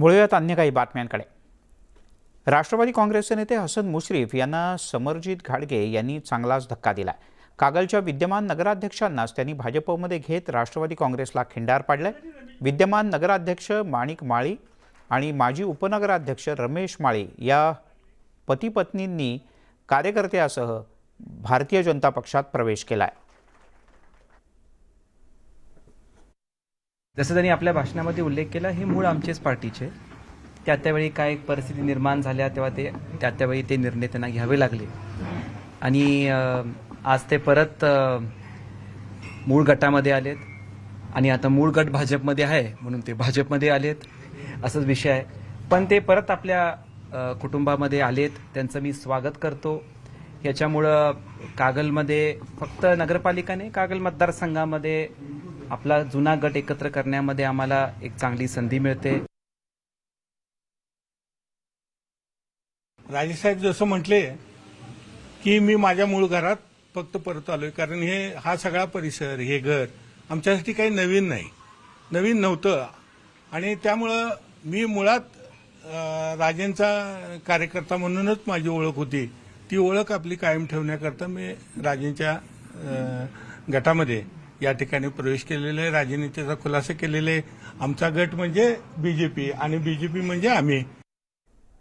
वळूयात अन्य काही बातम्यांकडे. राष्ट्रवादी काँग्रेसचे नेते हसन मुश्रीफ यांना समरजित घाडगे यांनी चांगलाच धक्का दिला. कागलच्या विद्यमान नगराध्यक्षांनाच त्यांनी भाजपमध्ये घेत राष्ट्रवादी काँग्रेसला खिंडार पाडले. विद्यमान नगराध्यक्ष माणिक माळी आणि माजी उपनगराध्यक्ष रमेश माळी या पती पत्नींनी कार्यकर्त्यासह भारतीय जनता पक्षात प्रवेश केला आहे. जसं त्यांनी आपल्या भाषणामध्ये उल्लेख केला, हे मूळ आमचेच पार्टीचे. त्यावेळी काय परिस्थिती निर्माण झाल्या तेव्हा त्यावेळी ते निर्णय त्यांना घ्यावे लागले आणि आज ते परत मूळ गटामध्ये आलेत आणि आता मूळ गट भाजपमध्ये आहे म्हणून ते भाजपमध्ये आलेत, असंच विषय आहे. पण ते परत आपल्या कुटुंबामध्ये आलेत, त्यांचं मी स्वागत करतो. याच्यामुळं कागलमध्ये फक्त नगरपालिका नाही, कागल मतदारसंघामध्ये आपला जुना गट एकत्र करण्यामध्ये आम्हाला एक चांगली संधी मिळते. राजेसाहेब जसं म्हटले की मी माझ्या मूळ घरात फक्त परत आलोय, कारण हा सगळा परिसर, हे घर आमच्यासाठी काही नवीन नाही, नवीन नव्हतं. आणि त्यामुळं मी मुळात राजेंचा कार्यकर्ता म्हणूनच माझी ओळख होती. ती ओळख आपली कायम ठेवण्याकरता मी राजेंच्या गटामध्ये या ठिकाणी प्रवेश केलेला आहे. राजनीतीचा खुलासा केलेला आहे. आमचा गट म्हणजे बीजेपी आणि बीजेपी म्हणजे आम्ही.